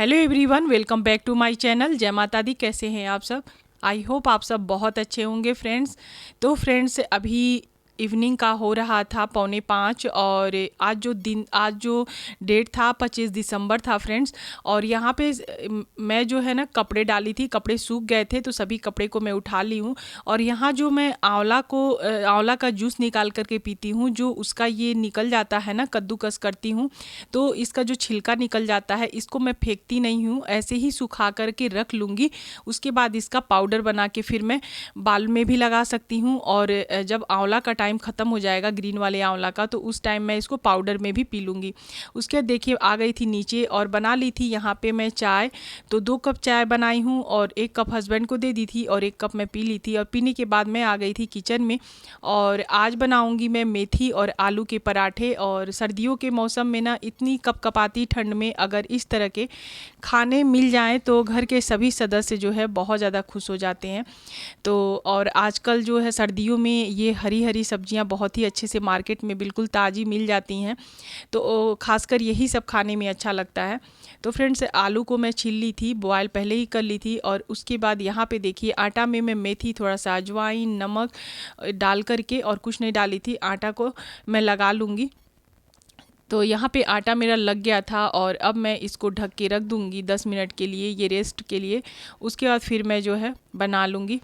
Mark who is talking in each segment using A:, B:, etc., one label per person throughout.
A: Hello everyone, welcome back to my channel. जय माता दी। कैसे हैं आप सब? आई होप आप सब बहुत अच्छे होंगे फ्रेंड्स। तो फ्रेंड्स, अभी इवनिंग का हो रहा था 4:45 और आज जो डेट था 25 दिसंबर था फ्रेंड्स। और यहाँ पे मैं जो है ना कपड़े डाली थी, कपड़े सूख गए थे तो सभी कपड़े को मैं उठा ली हूँ। और यहाँ जो मैं आंवला का जूस निकाल करके पीती हूँ, जो उसका ये निकल जाता है ना, कद्दूकस करती हूँ तो इसका जो छिलका निकल जाता है, इसको मैं फेंकती नहीं हूँ, ऐसे ही सुखा करके रख लूँगी। उसके बाद इसका पाउडर बना के फिर मैं बाल में भी लगा सकती हूँ। और जब आंवला का टाइम ख़त्म हो जाएगा, ग्रीन वाले आंवला का, तो उस टाइम मैं इसको पाउडर में भी पी लूँगी। उसके बाद देखिए आ गई थी नीचे और बना ली थी यहाँ पे मैं चाय। तो 2 कप चाय बनाई हूँ और 1 कप हस्बैंड को दे दी थी और 1 कप मैं पी ली थी। और पीने के बाद मैं आ गई थी किचन में और आज बनाऊँगी मैं मेथी और आलू के पराठे। और सर्दियों के मौसम में ना इतनी कपकपाती ठंड में अगर इस तरह के खाने मिल जाएं तो घर के सभी सदस्य जो है बहुत ज़्यादा खुश हो जाते हैं। तो और आजकल जो है सर्दियों में ये हरी हरी सब्जियां बहुत ही अच्छे से मार्केट में बिल्कुल ताज़ी मिल जाती हैं, तो खासकर यही सब खाने में अच्छा लगता है। तो फ्रेंड्स, आलू को मैं छील ली थी, बॉयल पहले ही कर ली थी। और उसके बाद यहाँ पे देखिए आटा में मैं मेथी, थोड़ा सा अजवाइन, नमक डाल करके, और कुछ नहीं डाली थी, आटा को मैं लगा लूँगी। तो यहाँ पे आटा मेरा लग गया था और अब मैं इसको ढक के रख दूँगी 10 मिनट के लिए, ये रेस्ट के लिए। उसके बाद फिर मैं जो है बना लूँगी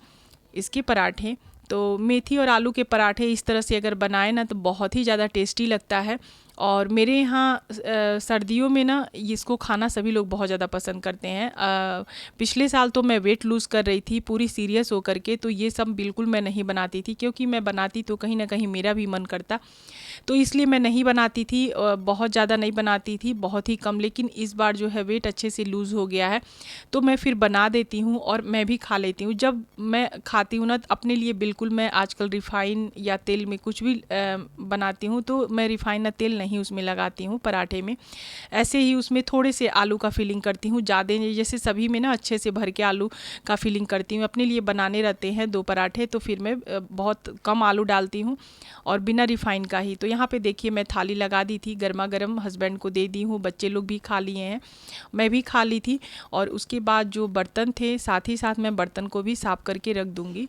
A: इसके पराठे। तो मेथी और आलू के पराठे इस तरह से अगर बनाए ना तो बहुत ही ज़्यादा टेस्टी लगता है। और मेरे यहाँ सर्दियों में ना इसको खाना सभी लोग बहुत ज़्यादा पसंद करते हैं। पिछले साल तो मैं वेट लूज़ कर रही थी पूरी सीरियस होकर के, तो ये सब बिल्कुल मैं नहीं बनाती थी, क्योंकि मैं बनाती तो कहीं ना कहीं मेरा भी मन करता, तो इसलिए मैं नहीं बनाती थी। बहुत ज़्यादा नहीं बनाती थी, बहुत ही कम। लेकिन इस बार जो है वेट अच्छे से लूज़ हो गया है तो मैं फिर बना देती हूँ और मैं भी खा लेती हूँ। जब मैं खाती हूँ ना अपने लिए, बिल्कुल मैं आजकल रिफ़ाइन या तेल में कुछ भी बनाती हूँ तो मैं रिफ़ाइन या तेल नहीं उसमें लगाती हूँ पराठे में। ऐसे ही उसमें थोड़े से आलू का फिलिंग करती हूँ, ज़्यादा नहीं, जैसे सभी में ना अच्छे से भर के आलू का फिलिंग करती हूँ। अपने लिए बनाने रहते हैं 2 पराठे, तो फिर मैं बहुत कम आलू डालती हूँ और बिना रिफ़ाइन का ही। तो यहाँ पे देखिए मैं थाली लगा दी थी, गर्मा गर्म हस्बैंड को दे दी हूँ, बच्चे लोग भी खा लिए हैं, मैं भी खा ली थी। और उसके बाद जो बर्तन थे साथ ही साथ मैं बर्तन को भी साफ़ करके रख दूँगी।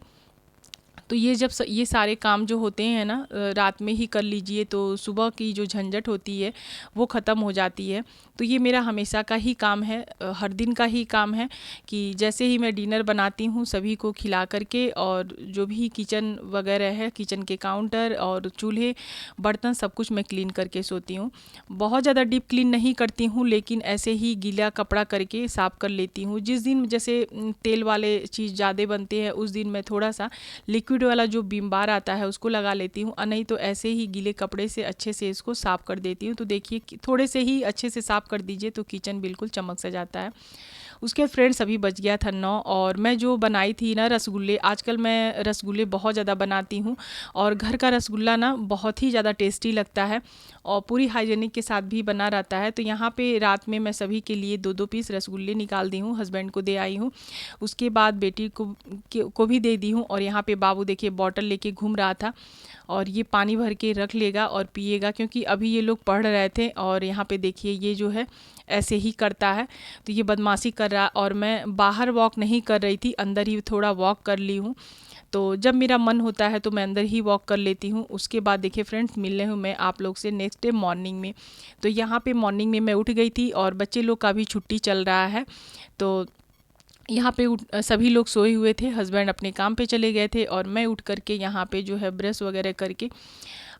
A: तो ये जब ये सारे काम जो होते हैं ना रात में ही कर लीजिए तो सुबह की जो झंझट होती है वो ख़त्म हो जाती है। तो ये मेरा हमेशा का ही काम है, हर दिन का ही काम है कि जैसे ही मैं डिनर बनाती हूँ सभी को खिला करके, और जो भी किचन वगैरह है, किचन के काउंटर और चूल्हे बर्तन सब कुछ मैं क्लीन करके सोती हूँ। बहुत ज़्यादा डीप क्लीन नहीं करती हूँ, लेकिन ऐसे ही गीला कपड़ा करके साफ़ कर लेती हूँ। जिस दिन जैसे तेल वाले चीज़ ज़्यादा बनते हैं उस दिन मैं थोड़ा सा लिक्विड वाला जो विम बार आता है उसको लगा लेती हूँ, और नहीं तो ऐसे ही गीले कपड़े से अच्छे से इसको साफ़ कर देती हूँ। तो देखिए थोड़े से ही अच्छे से साफ़ कर दीजिए तो किचन बिल्कुल चमक सा जाता है। उसके फ्रेंड्स अभी बज गया था 9, और मैं जो बनाई थी ना रसगुल्ले, आजकल मैं रसगुल्ले बहुत ज़्यादा बनाती हूँ और घर का रसगुल्ला ना बहुत ही ज़्यादा टेस्टी लगता है और पूरी हाइजीनिक के साथ भी बना रहता है। तो यहाँ पे रात में मैं सभी के लिए 2-2 पीस रसगुल्ले निकाल दी हूँ, हस्बैंड को दे आई हूँ, उसके बाद बेटी को भी दे दी हूँ। और यहाँ पे बाबू देखिए बॉटल लेके घूम रहा था और ये पानी भर के रख लेगा और पिएगा, क्योंकि अभी ये लोग पढ़ रहे थे। और यहाँ पे देखिए ये जो है ऐसे ही करता है, तो ये बदमाशी कर रहा। और मैं बाहर वॉक नहीं कर रही थी, अंदर ही थोड़ा वॉक कर ली हूँ। तो जब मेरा मन होता है तो मैं अंदर ही वॉक कर लेती हूँ। उसके बाद देखिए फ्रेंड्स, मिलने हूँ मैं आप लोग से नेक्स्ट डे मॉर्निंग में। तो यहाँ पे मॉर्निंग में मैं उठ गई थी और बच्चे लोग का भी छुट्टी चल रहा है, तो यहाँ पे सभी लोग सोए हुए थे, हस्बैंड अपने काम पे चले गए थे और मैं उठ करके यहाँ पे जो है ब्रश वगैरह करके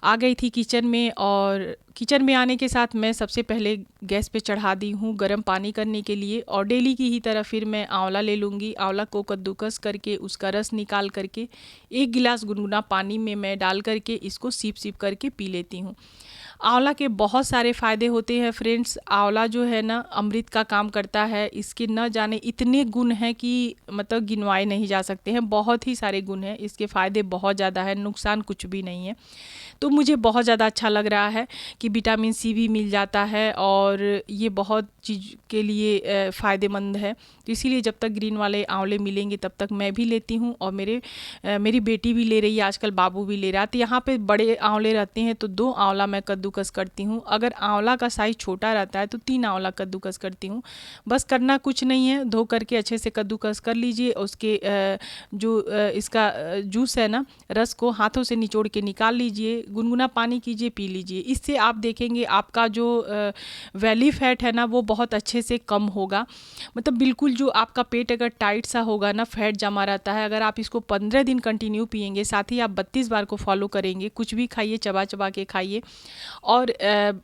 A: आ गई थी किचन में। और किचन में आने के साथ मैं सबसे पहले गैस पे चढ़ा दी हूँ गर्म पानी करने के लिए, और डेली की ही तरह फिर मैं आंवला ले लूँगी। आंवला को कद्दूकस करके उसका रस निकाल करके 1 गिलास गुनगुना पानी में मैं डाल करके इसको सीप सीप करके पी लेती हूँ। आंवला के बहुत सारे फ़ायदे होते हैं फ्रेंड्स। आंवला जो है ना अमृत का काम करता है, इसके न जाने इतने गुण हैं कि मतलब गिनवाए नहीं जा सकते हैं। बहुत ही सारे गुण हैं, इसके फ़ायदे बहुत ज़्यादा है, नुकसान कुछ भी नहीं है। तो मुझे बहुत ज़्यादा अच्छा लग रहा है कि विटामिन सी भी मिल जाता है और ये बहुत चीज़ के लिए फ़ायदेमंद है। तो इसीलिए जब तक ग्रीन वाले आंवले मिलेंगे तब तक मैं भी लेती हूँ, और मेरी बेटी भी ले रही है, आजकल बाबू भी ले रहा है। तो यहाँ पे बड़े आंवले रहते हैं तो 2 आंवला मैं कद्दूकस करती हूँ। अगर आंवला का साइज़ छोटा रहता है तो 3 आंवला कद्दूकस करती हूँ। बस करना कुछ नहीं है, धो करके अच्छे से कद्दूकस कर लीजिए। उसके इसका जूस है ना, रस को हाथों से निचोड़ के निकाल लीजिए, गुनगुना पानी कीजिए, पी लीजिए। इससे आप देखेंगे आपका जो वैली फैट है ना वो बहुत अच्छे से कम होगा। मतलब बिल्कुल जो आपका पेट अगर टाइट सा होगा ना, फैट जमा रहता है, अगर आप इसको 15 दिन कंटिन्यू पिएंगे, साथ ही आप 32 बार को फॉलो करेंगे, कुछ भी खाइए चबा चबा के खाइए। और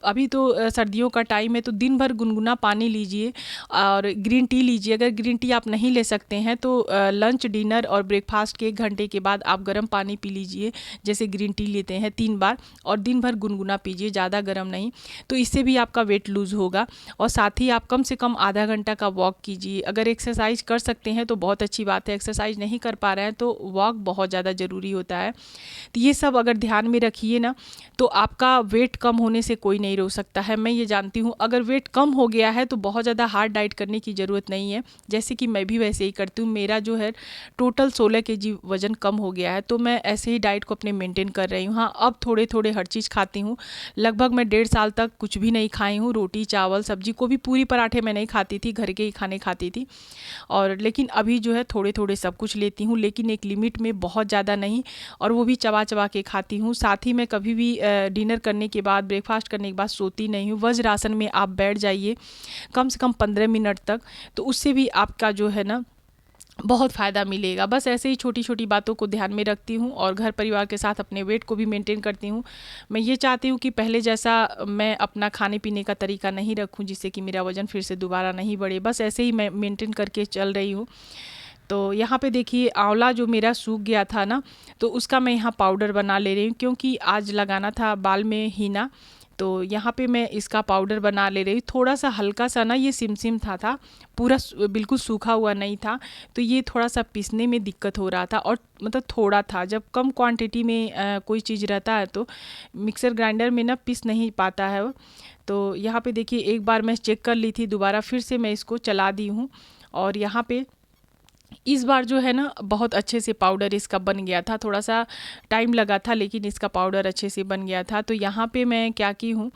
A: अभी तो सर्दियों का टाइम है तो दिन भर गुनगुना पानी लीजिए और ग्रीन टी लीजिए। अगर ग्रीन टी आप नहीं ले सकते हैं तो लंच, डिनर और ब्रेकफास्ट के 1 घंटे के बाद आप गर्म पानी पी लीजिए, जैसे ग्रीन टी लेते हैं 3 बार, और दिन भर गुनगुना पीजिए, ज़्यादा गर्म नहीं। तो इससे भी आपका वेट लूज़ होगा। और साथ ही आप कम से कम आधा घंटा का वॉक कीजिए। अगर एक्सरसाइज कर सकते हैं तो बहुत अच्छी बात है, एक्सरसाइज नहीं कर पा रहे हैं तो वॉक बहुत ज़्यादा ज़रूरी होता है। तो ये सब अगर ध्यान में रखिए ना तो आपका वेट कम होने से कोई नहीं रोक सकता है। मैं ये जानती हूँ अगर वेट कम हो गया है तो बहुत ज़्यादा हार्ड डाइट करने की ज़रूरत नहीं है, जैसे कि मैं भी वैसे ही करती हूँ। मेरा जो है टोटल 16 kg वज़न कम हो गया है, तो मैं ऐसे ही डाइट को अपने मेंटेन कर रही हूँ। हाँ, अब थोड़े थोड़े हर चीज़ खाती हूँ। लगभग मैं 1.5 साल तक कुछ भी नहीं खाई हूँ, रोटी चावल सब्जी को भी, पूरी पराठे मैं नहीं खाती थी, घर के ही खाने खाती थी। और लेकिन अभी जो है थोड़े थोड़े सब कुछ लेती हूँ, लेकिन एक लिमिट में, बहुत ज़्यादा नहीं, और वो भी चबा चबा के खाती हूँ। साथ ही मैं कभी भी डिनर करने के बाद, ब्रेकफास्ट करने के बाद सोती नहीं हूँ। वज्रासन में आप बैठ जाइए कम से कम 15 मिनट तक, तो उससे भी आपका जो है ना बहुत फ़ायदा मिलेगा। बस ऐसे ही छोटी छोटी बातों को ध्यान में रखती हूँ और घर परिवार के साथ अपने वेट को भी मेंटेन करती हूँ। मैं ये चाहती हूँ कि पहले जैसा मैं अपना खाने पीने का तरीका नहीं रखूँ जिससे कि मेरा वज़न फिर से दोबारा नहीं बढ़े। बस ऐसे ही मैं मेंटेन करके चल रही हूँ। तो यहाँ पे देखिए आंवला जो मेरा सूख गया था ना, तो उसका मैं यहाँ पाउडर बना ले रही हूँ, क्योंकि आज लगाना था बाल में हीना। तो यहाँ पे मैं इसका पाउडर बना ले रही हूँ। थोड़ा सा हल्का सा ना ये सिमसिम था, पूरा बिल्कुल सूखा हुआ नहीं था, तो ये थोड़ा सा पीसने में दिक्कत हो रहा था। और मतलब थोड़ा था, जब कम क्वांटिटी में कोई चीज़ रहता है तो मिक्सर ग्राइंडर में ना पीस नहीं पाता है वो। तो यहाँ पे देखिए एक बार मैं चेक कर ली थी, दोबारा फिर से मैं इसको चला दी हूँ, और यहाँ पे इस बार जो है ना बहुत अच्छे से पाउडर इसका बन गया था। थोड़ा सा टाइम लगा था लेकिन इसका पाउडर अच्छे से बन गया था। तो यहाँ पे मैं क्या की हूँ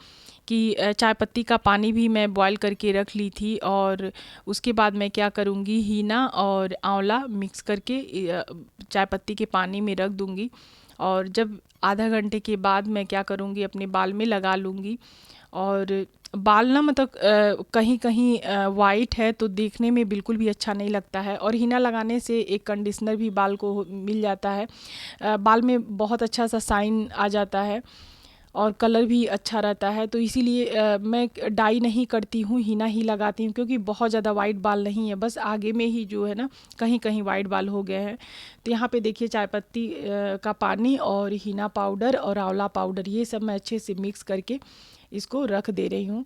A: कि चाय पत्ती का पानी भी मैं बॉईल करके रख ली थी, और उसके बाद मैं क्या करूँगी, हीना और आंवला मिक्स करके चाय पत्ती के पानी में रख दूँगी, और जब आधा घंटे के बाद मैं क्या करूँगी, अपने बाल में लगा लूँगी। और बाल ना मतलब कहीं कहीं वाइट है तो देखने में बिल्कुल भी अच्छा नहीं लगता है, और हीना लगाने से एक कंडीशनर भी बाल को मिल जाता है, बाल में बहुत अच्छा सा शाइन आ जाता है और कलर भी अच्छा रहता है। तो इसीलिए मैं डाई नहीं करती हूँ, हीना ही लगाती हूँ, क्योंकि बहुत ज़्यादा वाइट बाल नहीं है, बस आगे में ही जो है ना कहीं कहीं वाइट बाल हो गए हैं। तो यहाँ पे देखिए चाय पत्ती का पानी और हीना पाउडर और आंवला पाउडर, ये सब मैं अच्छे से मिक्स करके इसको रख दे रही हूँ।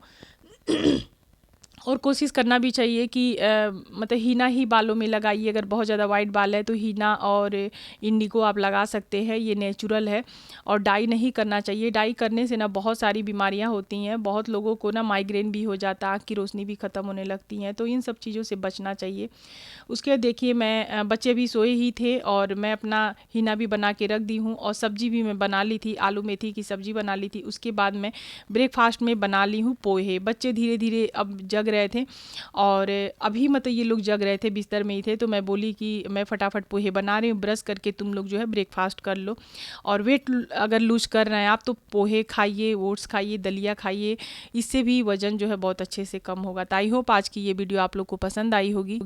A: और कोशिश करना भी चाहिए कि मतलब हीना ही बालों में लगाइए। अगर बहुत ज़्यादा वाइट बाल है तो हीना और इंडिगो आप लगा सकते हैं, ये नेचुरल है। और डाई नहीं करना चाहिए, डाई करने से ना बहुत सारी बीमारियां होती हैं, बहुत लोगों को ना माइग्रेन भी हो जाता है, आँख की रोशनी भी ख़त्म होने लगती हैं, तो इन सब चीज़ों से बचना चाहिए। उसके बाद देखिए मैं बच्चे भी सोए ही थे और मैं अपना हीना भी बना के रख दी हूँ, और सब्जी भी मैं बना ली थी, आलू मेथी की सब्जी बना ली थी। उसके बाद मैं ब्रेकफास्ट में बना ली हूँ पोहे। बच्चे धीरे धीरे अब जग रहे थे, और अभी मतलब ये लोग जग रहे थे, बिस्तर में ही थे, तो मैं बोली कि मैं फटाफट पोहे बना रही हूँ, ब्रश करके तुम लोग जो है ब्रेकफास्ट कर लो। और वेट अगर लूज कर रहे हैं आप तो पोहे खाइए, ओट्स खाइए, दलिया खाइए, इससे भी वज़न जो है बहुत अच्छे से कम होगा। तो आई होप आज की ये वीडियो आप लोग को पसंद आई होगी।